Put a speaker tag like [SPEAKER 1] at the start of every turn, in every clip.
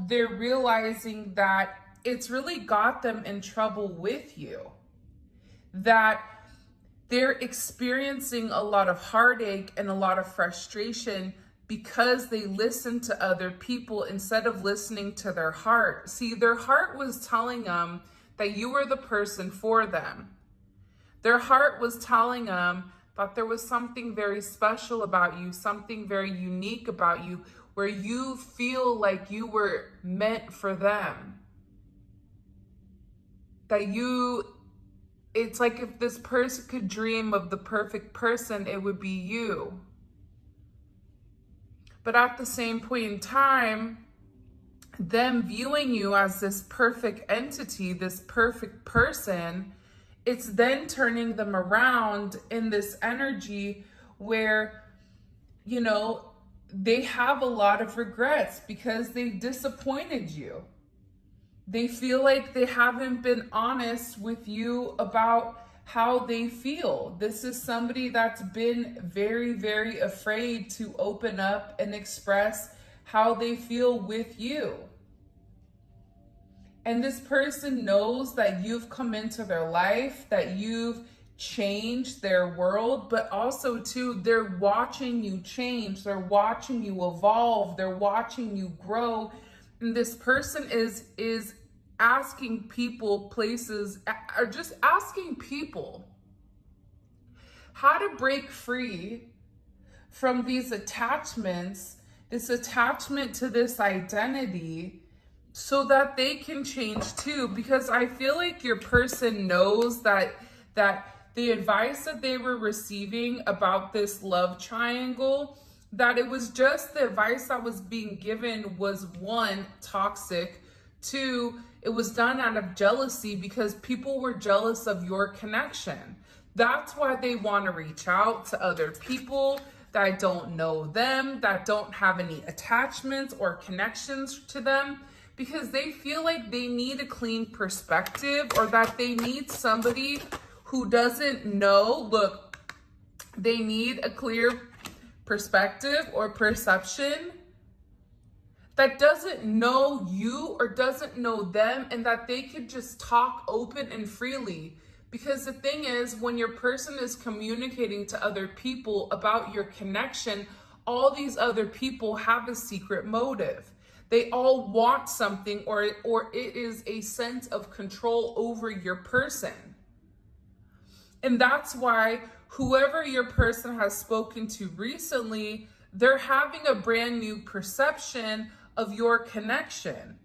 [SPEAKER 1] they're realizing that it's really got them in trouble with you, that they're experiencing a lot of heartache and a lot of frustration because they listen to other people instead of listening to their heart. See, their heart was telling them that you were the person for them. Their heart was telling them that there was something very special about you, something very unique about you, where you feel like you were meant for them. It's like if this person could dream of the perfect person, it would be you. But at the same point in time, them viewing you as this perfect entity, this perfect person, it's then turning them around in this energy where, they have a lot of regrets because they disappointed you. They feel like they haven't been honest with you about how they feel. This is somebody that's been very, very afraid to open up and express how they feel with you. And this person knows that you've come into their life, that you've changed their world, but also too, they're watching you change. They're watching you evolve. They're watching you grow. And this person is asking people, places, or just asking people how to break free from these attachments, this attachment to this identity, so that they can change too. Because I feel like your person knows that the advice that they were receiving about this love triangle, that it was just the advice that was being given was, one, toxic. Two, it was done out of jealousy because people were jealous of your connection. That's why they want to reach out to other people that don't know them, that don't have any attachments or connections to them, because they feel like they need a clean perspective, or that they need somebody who doesn't know. Look, they need a clear perspective or perception that doesn't know you or doesn't know them, and that they could just talk open and freely. Because the thing is, when your person is communicating to other people about your connection, all these other people have a secret motive. They all want something, or it is a sense of control over your person. And that's why whoever your person has spoken to recently, they're having a brand new perception of your connection.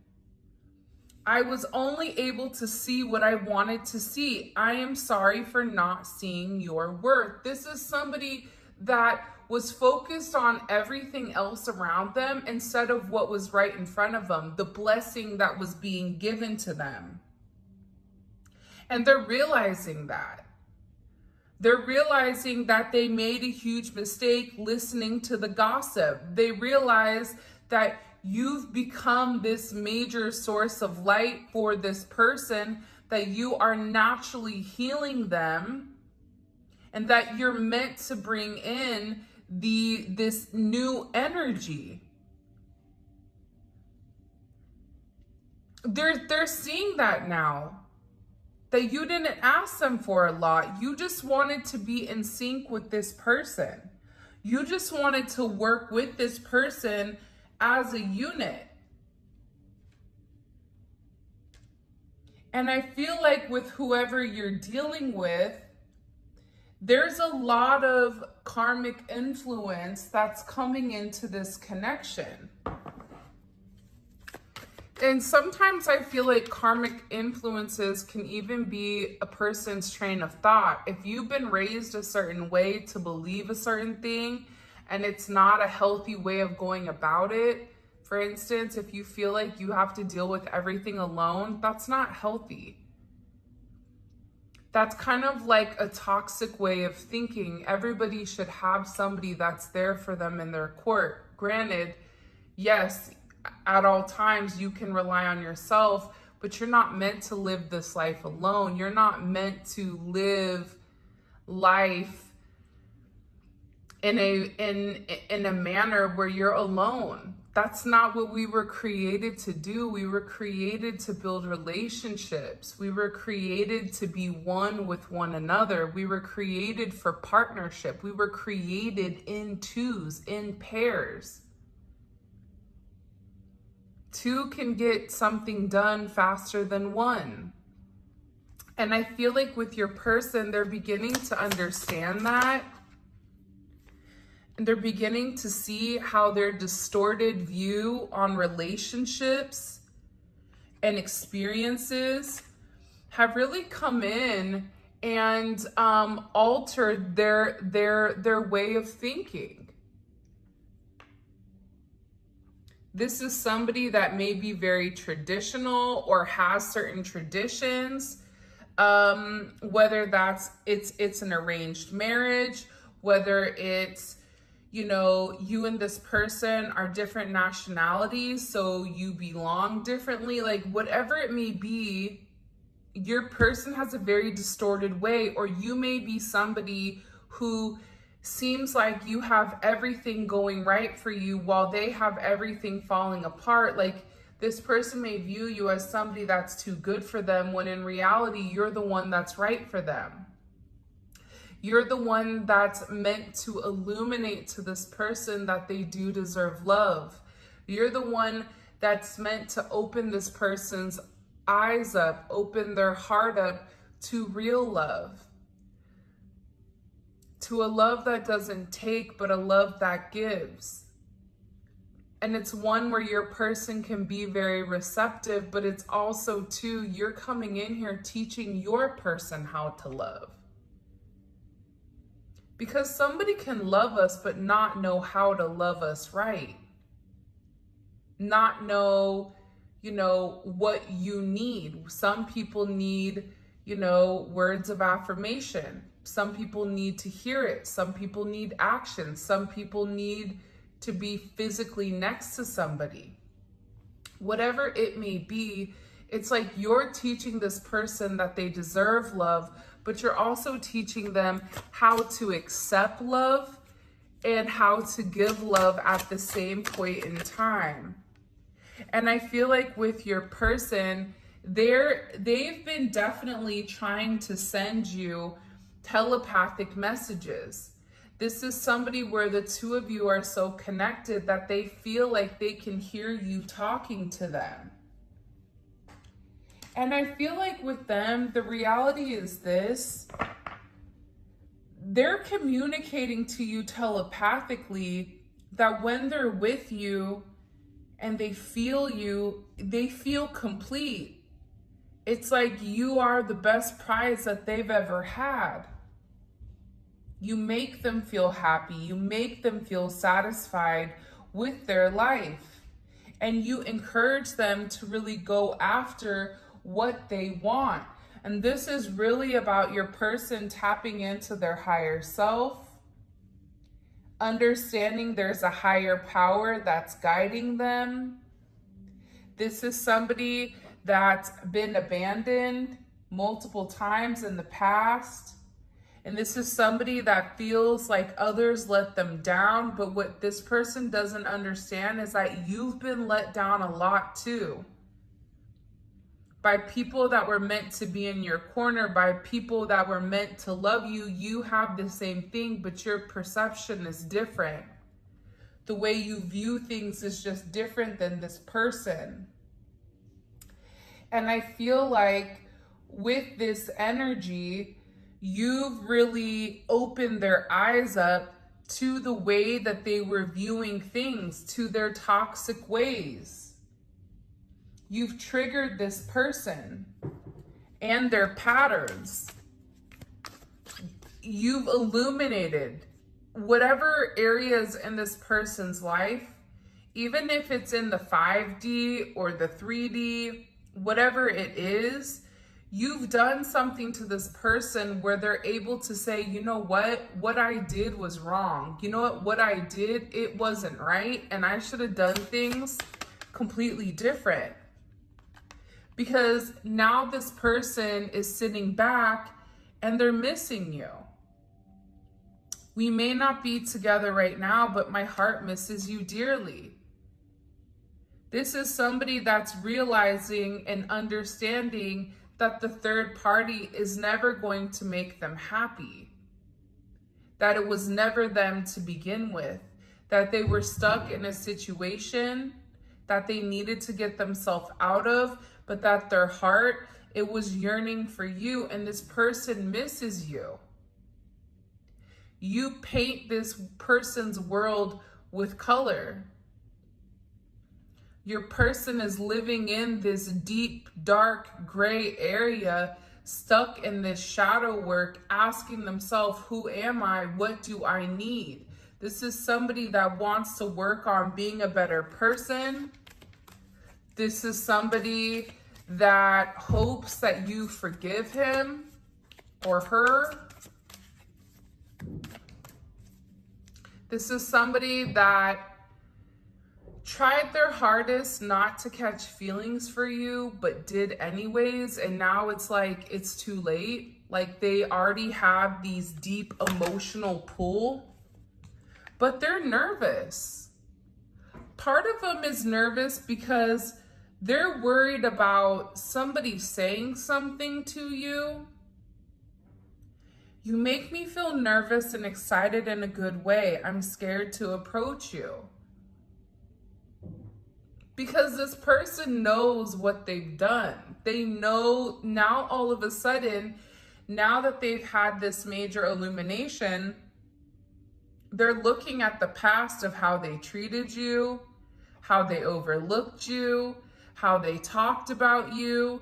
[SPEAKER 1] I was only able to see what I wanted to see. I am sorry for not seeing your worth. This is somebody that was focused on everything else around them instead of what was right in front of them, the blessing that was being given to them. And they're realizing that. They're realizing that they made a huge mistake listening to the gossip. They realize that you've become this major source of light for this person, that you are naturally healing them, and that you're meant to bring in this new energy. They're seeing that now, that you didn't ask them for a lot. You just wanted to be in sync with this person. You just wanted to work with this person as a unit. And I feel like with whoever you're dealing with, there's a lot of karmic influence that's coming into this connection. And sometimes I feel like karmic influences can even be a person's train of thought. If you've been raised a certain way to believe a certain thing, and it's not a healthy way of going about it. For instance, if you feel like you have to deal with everything alone, that's not healthy. That's kind of like a toxic way of thinking. Everybody should have somebody that's there for them in their court. Granted, yes, at all times you can rely on yourself, but you're not meant to live this life alone. You're not meant to live life in a manner where you're alone. That's not what we were created to do. We were created to build relationships. We were created to be one with one another. We were created for partnership. We were created in twos, in pairs. Two can get something done faster than one. And I feel like with your person, they're beginning to understand that. And they're beginning to see how their distorted view on relationships and experiences have really come in and altered their way of thinking. This is somebody that may be very traditional or has certain traditions, whether it's an arranged marriage, whether it's, you know, you and this person are different nationalities, so you belong differently. Like, whatever it may be, your person has a very distorted way, or you may be somebody who seems like you have everything going right for you while they have everything falling apart. Like, this person may view you as somebody that's too good for them, when in reality, you're the one that's right for them. You're the one that's meant to illuminate to this person that they do deserve love. You're the one that's meant to open this person's eyes up, open their heart up to real love. To a love that doesn't take, but a love that gives. And it's one where your person can be very receptive, but it's also too, you're coming in here teaching your person how to love. Because somebody can love us, but not know how to love us right. Not know, you know, what you need. Some people need, you know, words of affirmation. Some people need to hear it. Some people need action. Some people need to be physically next to somebody. Whatever it may be, it's like you're teaching this person that they deserve love, but you're also teaching them how to accept love and how to give love at the same point in time. And I feel like with your person, they've been definitely trying to send you telepathic messages. This is somebody where the two of you are so connected that they feel like they can hear you talking to them. And I feel like with them, the reality is this: they're communicating to you telepathically that when they're with you and they feel you, they feel complete. It's like you are the best prize that they've ever had. You make them feel happy. You make them feel satisfied with their life. And you encourage them to really go after what they want. And this is really about your person tapping into their higher self, understanding there's a higher power that's guiding them. This is somebody that's been abandoned multiple times in the past. And this is somebody that feels like others let them down. But what this person doesn't understand is that you've been let down a lot too. By people that were meant to be in your corner, by people that were meant to love you. You have the same thing, but your perception is different. The way you view things is just different than this person. And I feel like with this energy, you've really opened their eyes up to the way that they were viewing things, to their toxic ways. You've triggered this person and their patterns. You've illuminated whatever areas in this person's life, even if it's in the 5D or the 3D, whatever it is, you've done something to this person where they're able to say, you know what I did was wrong. You know what I did, it wasn't right. And I should have done things completely different. Because now this person is sitting back and they're missing you. We may not be together right now, but my heart misses you dearly. This is somebody that's realizing and understanding that the third party is never going to make them happy, that it was never them to begin with, that they were stuck in a situation that they needed to get themselves out of, but that their heart, it was yearning for you, and this person misses you. You paint this person's world with color. Your person is living in this deep, dark, gray area, stuck in this shadow work, asking themselves, who am I? What do I need? This is somebody that wants to work on being a better person. This is somebody that hopes that you forgive him or her. This is somebody that tried their hardest not to catch feelings for you, but did anyways. And now it's like, it's too late. Like they already have these deep emotional pull, but they're nervous. Part of them is nervous because they're worried about somebody saying something to you. You make me feel nervous and excited in a good way. I'm scared to approach you. Because this person knows what they've done. They know now all of a sudden, now that they've had this major illumination, they're looking at the past of how they treated you, how they overlooked you, how they talked about you,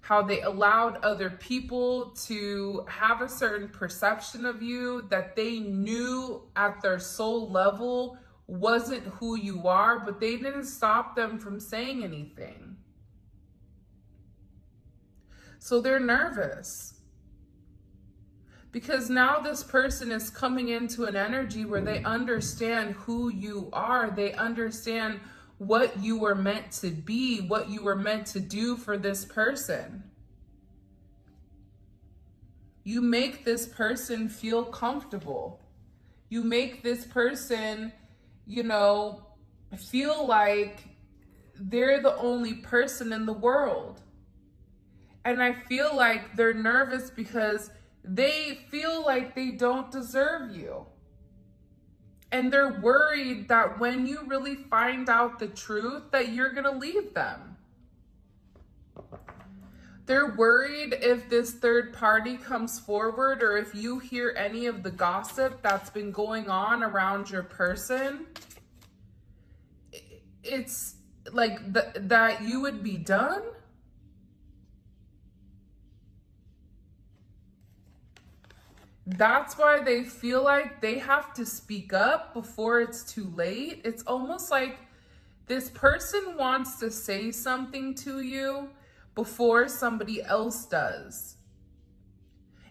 [SPEAKER 1] how they allowed other people to have a certain perception of you that they knew at their soul level wasn't who you are, but they didn't stop them from saying anything. So they're nervous because now this person is coming into an energy where they understand who you are. They understand what you were meant to be, what you were meant to do for this person. You make this person feel comfortable. You make this person, you know, feel like they're the only person in the world. And I feel like they're nervous because they feel like they don't deserve you. And they're worried that when you really find out the truth, that you're gonna leave them. They're worried if this third party comes forward or if you hear any of the gossip that's been going on around your person, it's like that you would be done. That's why they feel like they have to speak up before it's too late. It's almost like this person wants to say something to you before somebody else does.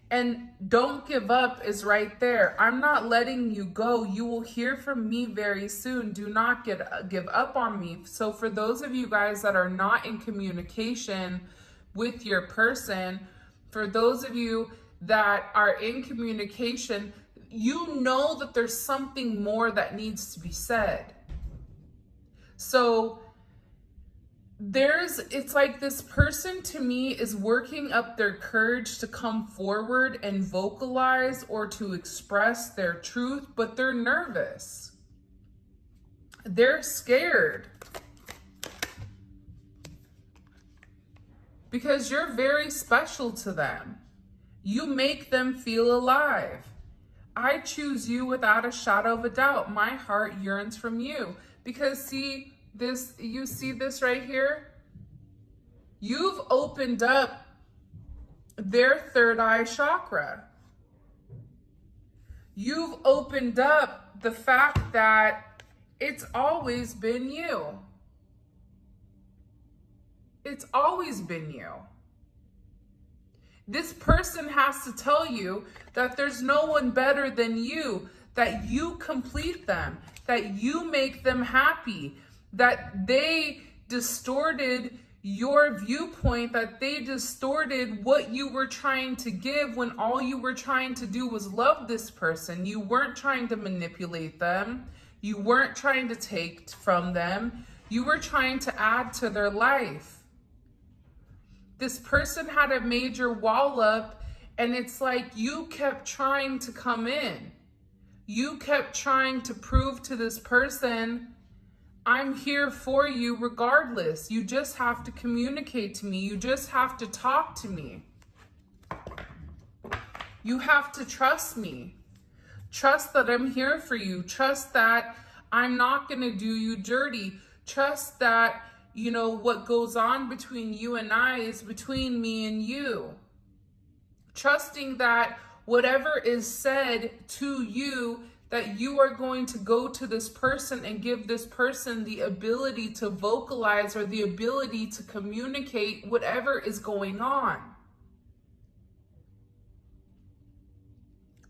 [SPEAKER 1] And don't give up is right there. I'm not letting you go. You will hear from me very soon. Do not give up on me. So for those of you guys that are not in communication with your person, for those of you that are in communication, you know that there's something more that needs to be said. So it's like this person to me is working up their courage to come forward and vocalize or to express their truth, but they're nervous. They're scared. Because you're very special to them. You make them feel alive. I choose you without a shadow of a doubt. My heart yearns from you. Because see this, you see this right here? You've opened up their third eye chakra. You've opened up the fact that it's always been you. It's always been you. This person has to tell you that there's no one better than you, that you complete them, that you make them happy, that they distorted your viewpoint, that they distorted what you were trying to give when all you were trying to do was love this person. You weren't trying to manipulate them. You weren't trying to take from them. You were trying to add to their life. This person had a major wall up, and it's like you kept trying to come in. You kept trying to prove to this person, I'm here for you regardless. You just have to communicate to me. You just have to talk to me. You have to trust me. Trust that I'm here for you. Trust that I'm not going to do you dirty. Trust that, you know, what goes on between you and I is between me and you. Trusting that whatever is said to you, that you are going to go to this person and give this person the ability to vocalize or the ability to communicate whatever is going on.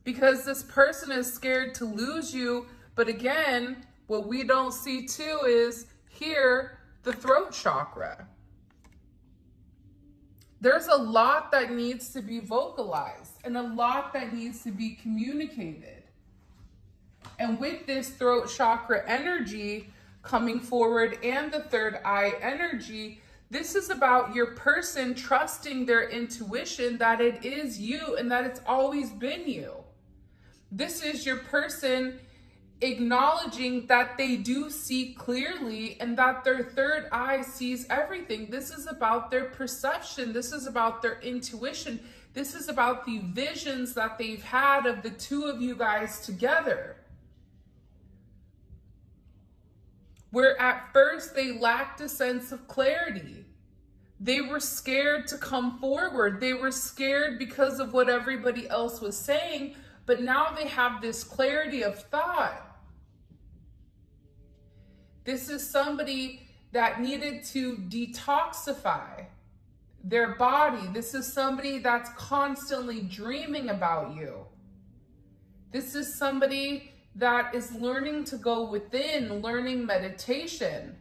[SPEAKER 1] Because this person is scared to lose you. But again, what we don't see too is here, the throat chakra. There's a lot that needs to be vocalized and a lot that needs to be communicated. And with this throat chakra energy coming forward and the third eye energy, this is about your person trusting their intuition that it is you and that it's always been you. This is your person acknowledging that they do see clearly and that their third eye sees everything. This is about their perception. This is about their intuition. This is about the visions that they've had of the two of you guys together. Where at first they lacked a sense of clarity. They were scared to come forward. They were scared because of what everybody else was saying, but now they have this clarity of thought. This is somebody that needed to detoxify their body. This is somebody that's constantly dreaming about you. This is somebody that is learning to go within, learning meditation,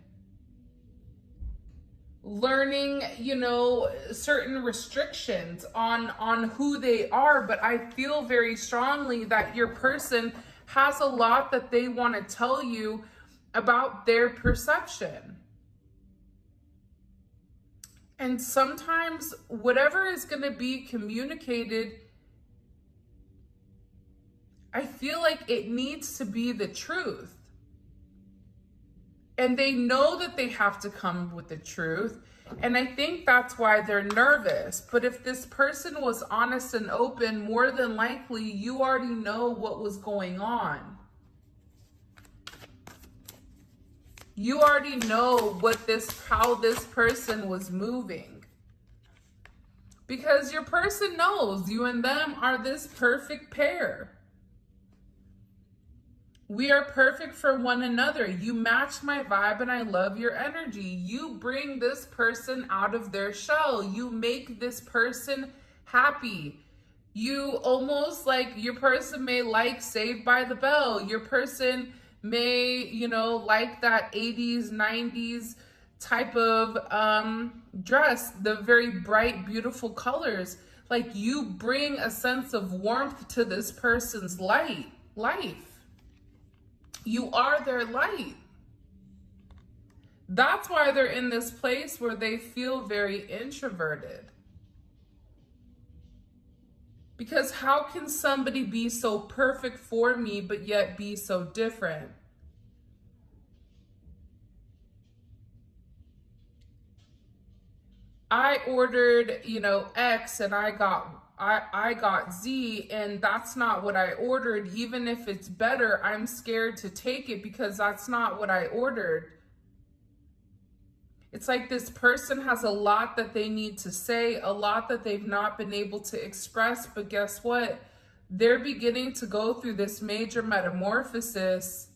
[SPEAKER 1] learning, you know, certain restrictions on who they are. But I feel very strongly that your person has a lot that they want to tell you about their perception. And sometimes whatever is going to be communicated, I feel like it needs to be the truth. And they know that they have to come with the truth. And I think that's why they're nervous. But if this person was honest and open, more than likely you already know what was going on. You already know how this person was moving. Because your person knows you and them are this perfect pair. We are perfect for one another. You match my vibe and I love your energy. You bring this person out of their shell. You make this person happy. You almost like, your person may like Saved by the Bell. Your person may, you know, like that 80s, 90s type of dress, the very bright, beautiful colors. Like, you bring a sense of warmth to this person's life. You are their light. That's why they're in this place where they feel very introverted. Because how can somebody be so perfect for me, but yet be so different? I ordered, you know, X and I got Z, and that's not what I ordered. Even if it's better, I'm scared to take it because that's not what I ordered. It's like this person has a lot that they need to say, a lot that they've not been able to express, but guess what? They're beginning to go through this major metamorphosis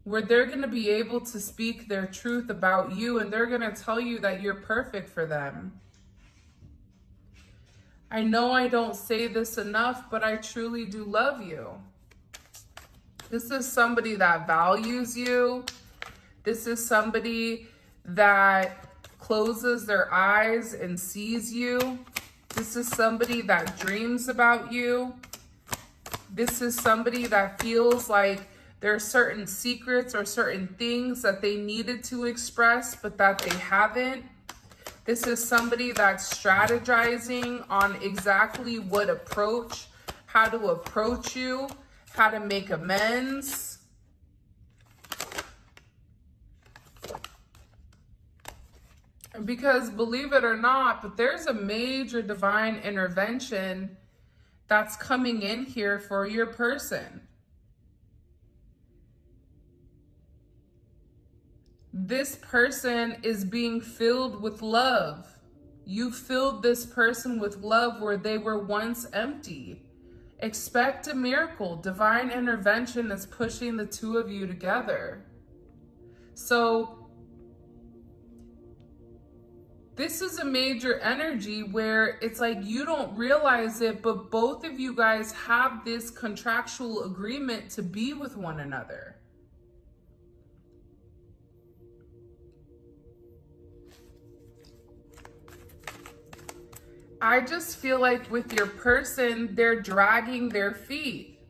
[SPEAKER 1] where they're going to be able to speak their truth about you, and they're going to tell you that you're perfect for them. I know I don't say this enough, but I truly do love you. This is somebody that values you. This is somebody that closes their eyes and sees you. This is somebody that dreams about you. This is somebody that feels like There are certain secrets or certain things that they needed to express, but that they haven't. This is somebody that's strategizing on exactly what approach, how to approach you, how to make amends. Because believe it or not, but there's a major divine intervention that's coming in here for your person. This person is being filled with love. You filled this person with love where they were once empty. Expect a miracle. Divine intervention is pushing the two of you together. So this is a major energy where it's like you don't realize it, but both of you guys have this contractual agreement to be with one another. I just feel like with your person, they're dragging their feet.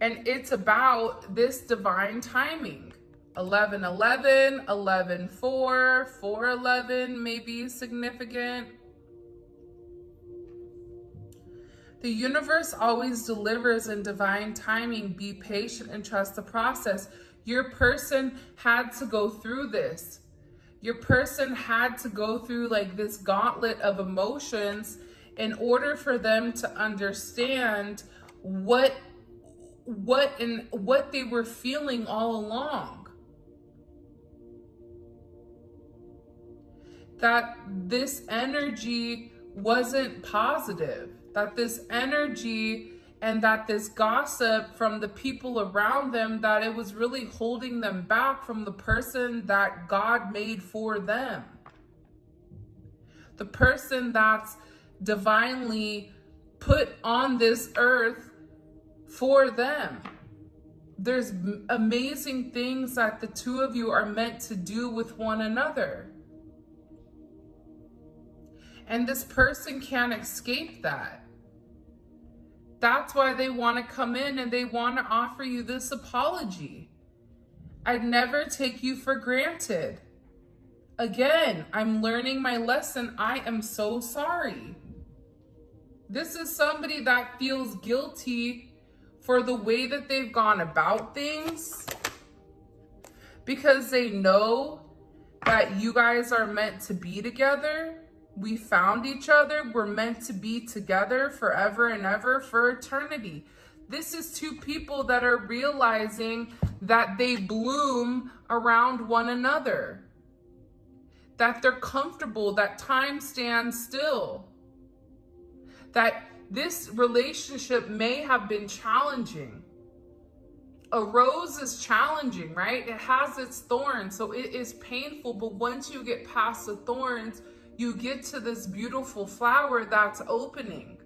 [SPEAKER 1] And it's about this divine timing. 11-11, 11-4, 4-11 may be significant. The universe always delivers in divine timing. Be patient and trust the process. Your person had to go through this. Your person had to go through like this gauntlet of emotions in order for them to understand what they were feeling all along. That this energy wasn't positive, that this energy and that this gossip from the people around them, that it was really holding them back from the person that God made for them. The person that's divinely put on this earth for them. There's amazing things that the two of you are meant to do with one another. And this person can't escape that. That's why they want to come in and they want to offer you this apology. I'd never take you for granted. Again, I'm learning my lesson. I am so sorry. This is somebody that feels guilty for the way that they've gone about things, because they know that you guys are meant to be together. We found each other. We're meant to be together forever and ever, for eternity. This is two people that are realizing that they bloom around one another, that they're comfortable, that time stands still, that this relationship may have been challenging. A rose is challenging, right? It has its thorns, so it is painful, but once you get past the thorns, you get to this beautiful flower that's opening.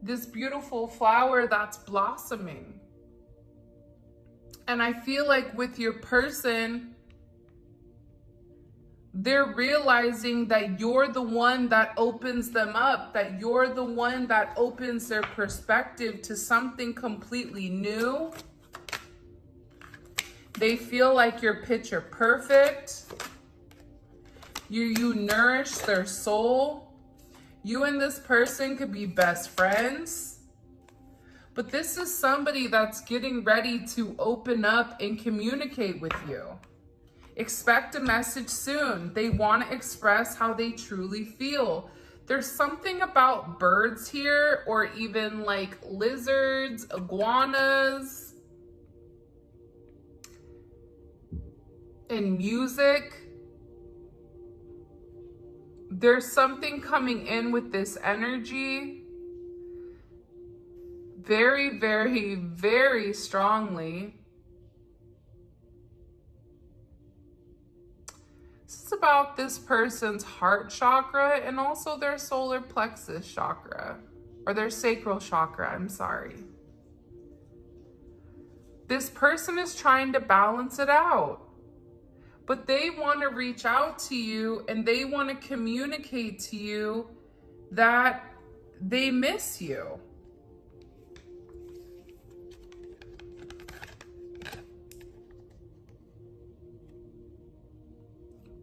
[SPEAKER 1] This beautiful flower that's blossoming. And I feel like with your person, they're realizing that you're the one that opens them up, that you're the one that opens their perspective to something completely new. They feel like you're picture perfect. You nourish their soul. You and this person could be best friends. But this is somebody that's getting ready to open up and communicate with you. Expect a message soon. They want to express how they truly feel. There's something about birds here, or even like lizards, iguanas, and music. There's something coming in with this energy very, very, very strongly. This is about this person's heart chakra and also their solar plexus chakra, or their sacral chakra, I'm sorry. This person is trying to balance it out. But they want to reach out to you and they want to communicate to you that they miss you.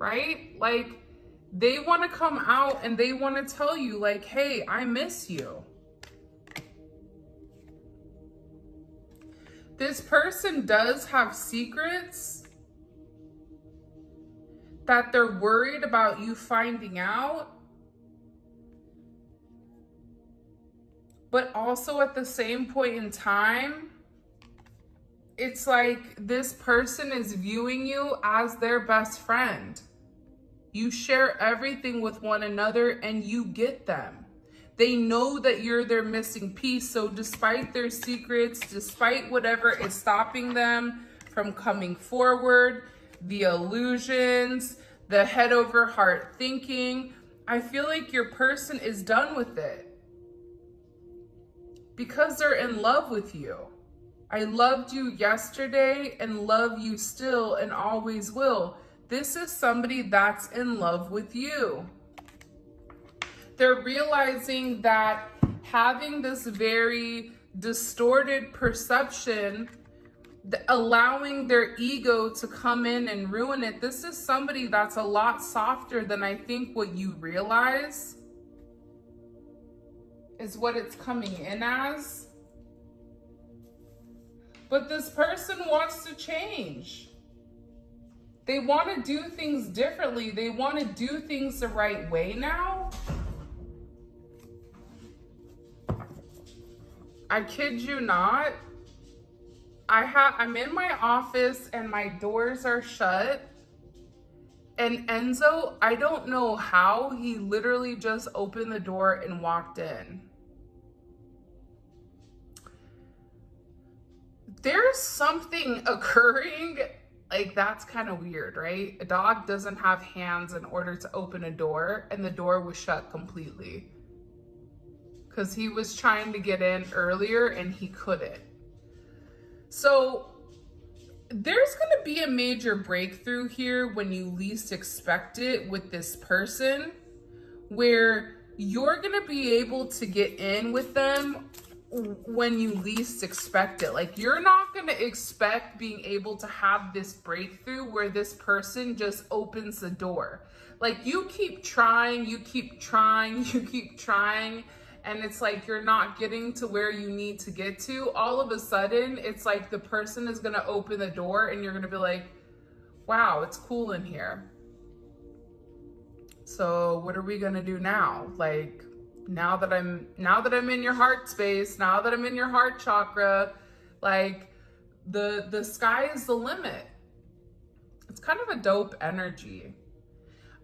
[SPEAKER 1] right? Like, they want to come out and they want to tell you, like, hey, I miss you. This person does have secrets that they're worried about you finding out. But also at the same point in time, it's like this person is viewing you as their best friend. You share everything with one another and you get them. They know that you're their missing piece. So despite their secrets, despite whatever is stopping them from coming forward, the illusions, the head over heart thinking, I feel like your person is done with it because they're in love with you. I loved you yesterday and love you still and always will. This is somebody that's in love with you. They're realizing that having this very distorted perception, allowing their ego to come in and ruin it, this is somebody that's a lot softer than I think what you realize is what it's coming in as. But this person wants to change. They want to do things differently. They want to do things the right way now. I kid you not. I'm in my office and my doors are shut. And Enzo, I don't know how, he literally just opened the door and walked in. There's something occurring, like that's kind of weird, right? A dog doesn't have hands in order to open a door, and the door was shut completely because he was trying to get in earlier and he couldn't. So there's going to be a major breakthrough here when you least expect it with this person, where you're going to be able to get in with them when you least expect it. Like, you're not going to expect being able to have this breakthrough where this person just opens the door. Like, you keep trying, you keep trying, you keep trying, and it's like you're not getting to where you need to get to. All of a sudden, it's like the person is going to open the door and you're going to be like, wow, it's cool in here. So what are we going to do now? Like, now that I'm in your heart space, now that I'm in your heart chakra, like the sky is the limit. It's kind of a dope energy.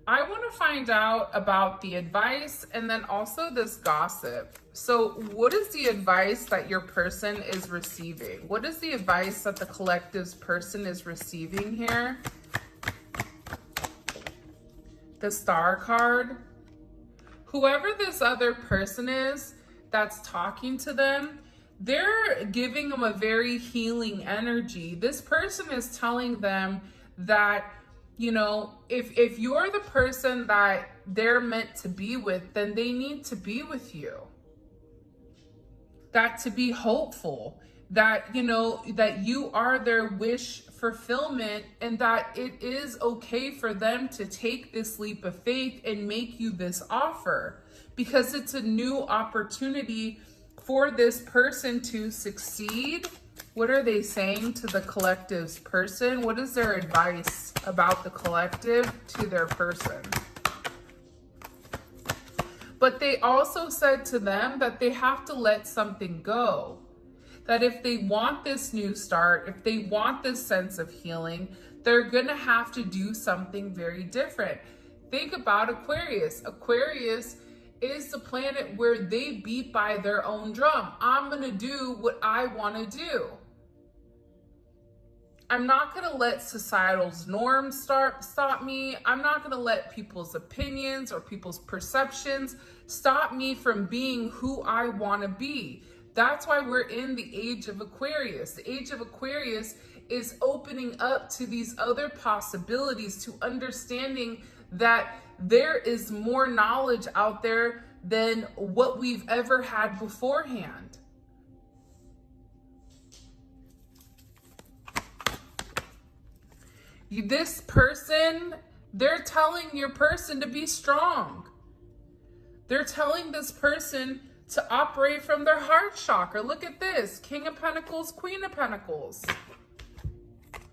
[SPEAKER 1] I want to find out about the advice and then also this gossip. So what is the advice that your person is receiving? What is the advice that the collective's person is receiving here? The Star card. Whoever this other person is that's talking to them, they're giving them a very healing energy. This person is telling them that, you know, if you're the person that they're meant to be with, then they need to be with you. That to be hopeful, that, you know, that you are their wish fulfillment, and that it is okay for them to take this leap of faith and make you this offer, because it's a new opportunity for this person to succeed. What are they saying to the collective's person? What is their advice about the collective to their person? But they also said to them that they have to let something go. That if they want this new start, if they want this sense of healing, they're gonna have to do something very different. Think about Aquarius. Aquarius is the planet where they beat by their own drum. I'm gonna do what I wanna do. I'm not gonna let societal norms stop me. I'm not gonna let people's opinions or people's perceptions stop me from being who I wanna be. That's why we're in the age of Aquarius. The age of Aquarius is opening up to these other possibilities, to understanding that there is more knowledge out there than what we've ever had beforehand. This person They're telling your person to be strong. They're telling this person to operate from their heart chakra. Look at this. King of Pentacles, Queen of Pentacles.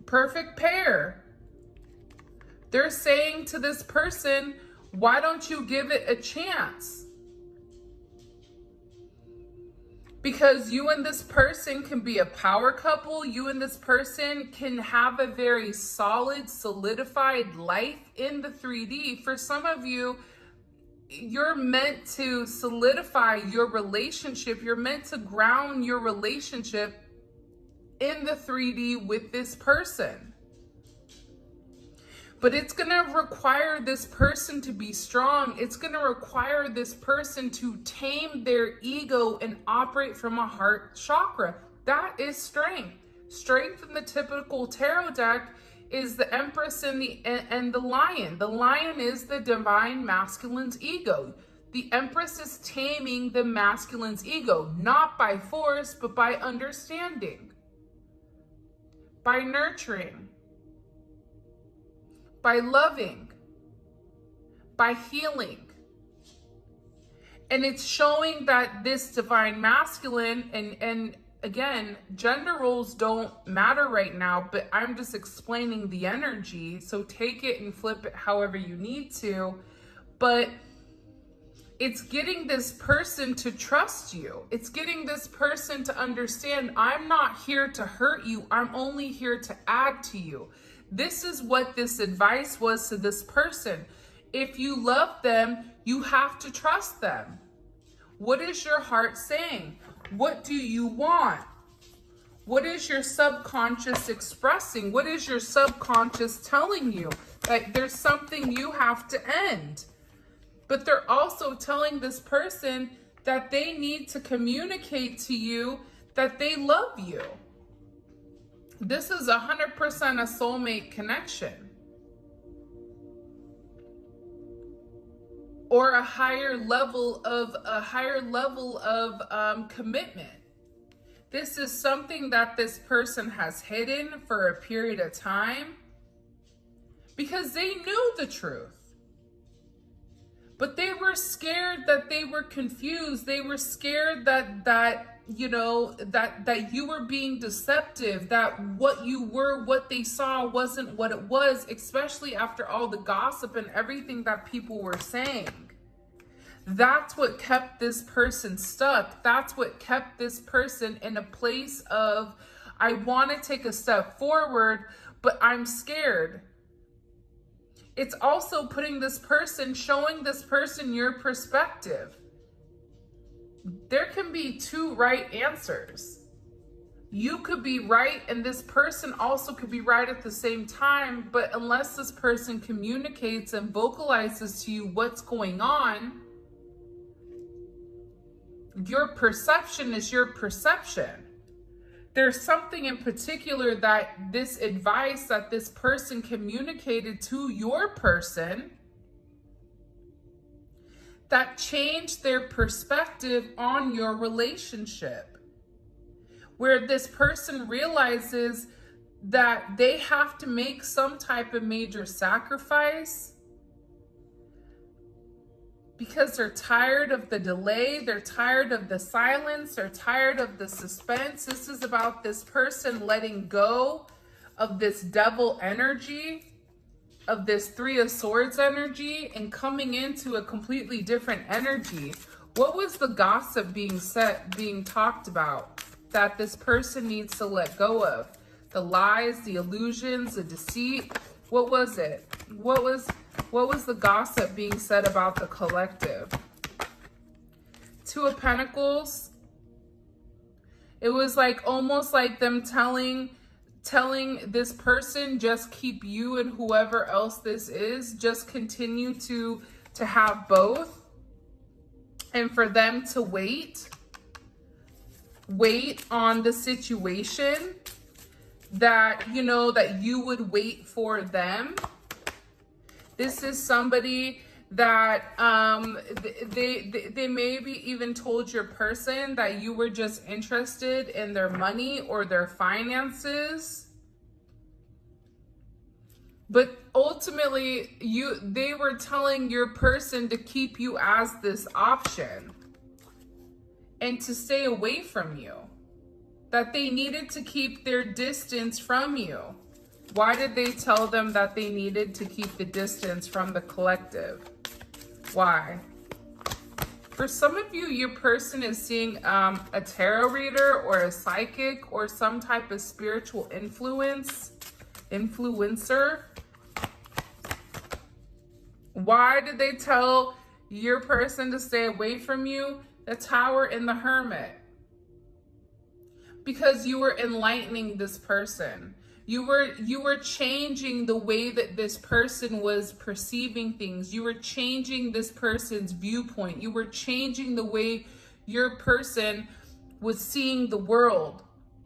[SPEAKER 1] Perfect pair. They're saying to this person, why don't you give it a chance? Because you and this person can be a power couple. You and this person can have a very solid, solidified life in the 3D. For some of you, you're meant to solidify your relationship. You're meant to ground your relationship in the 3D with this person. But it's going to require this person to be strong. It's going to require this person to tame their ego and operate from a heart chakra. That is strength. Strength in the typical tarot deck is the Empress and the Lion. The Lion is the divine masculine's ego. The Empress is taming the masculine's ego, not by force, but by understanding, by nurturing, by loving, by healing. And it's showing that this divine masculine, and again, gender roles don't matter right now, but I'm just explaining the energy. So take it and flip it however you need to. But it's getting this person to trust you. It's getting this person to understand, I'm not here to hurt you. I'm only here to add to you. This is what this advice was to this person. If you love them, you have to trust them. What is your heart saying? What do you want? What is your subconscious expressing? What is your subconscious telling you? Like there's something you have to end. But they're also telling this person that they need to communicate to you that they love you. This is 100% a soulmate connection. Or a higher level of commitment. This is something that this person has hidden for a period of time because they knew the truth. But they were scared, that they were confused. They were scared that you were being deceptive, that what you were, what they saw wasn't what it was, especially after all the gossip and everything that people were saying. That's what kept this person stuck. That's what kept this person in a place of, I want to take a step forward, but I'm scared. It's also putting this person, showing this person your perspective. There can be two right answers. You could be right and this person also could be right at the same time, but unless this person communicates and vocalizes to you what's going on, your perception is your perception. There's something in particular that this advice that this person communicated to your person that changed their perspective on your relationship, where this person realizes that they have to make some type of major sacrifice because they're tired of the delay, they're tired of the silence, they're tired of the suspense. This is about this person letting go of this devil energy, of this Three of Swords energy, and coming into a completely different energy. What was the gossip being talked about that this person needs to let go of? The lies, the illusions, the deceit. What was it? What was the gossip being said about the collective? Two of Pentacles. It was like almost like them telling this person, just keep you and whoever else this is, just continue to have both, and for them to wait on the situation, that that you would wait for them. This is somebody that they maybe even told your person that you were just interested in their money or their finances. But ultimately they were telling your person to keep you as this option and to stay away from you, that they needed to keep their distance from you. Why did they tell them that they needed to keep the distance from the collective? Why? For some of you, your person is seeing a tarot reader or a psychic or some type of spiritual influencer. Why did they tell your person to stay away from you? The Tower and the Hermit. Because you were enlightening this person. You were changing the way that this person was perceiving things. You were changing this person's viewpoint. You were changing the way your person was seeing the world.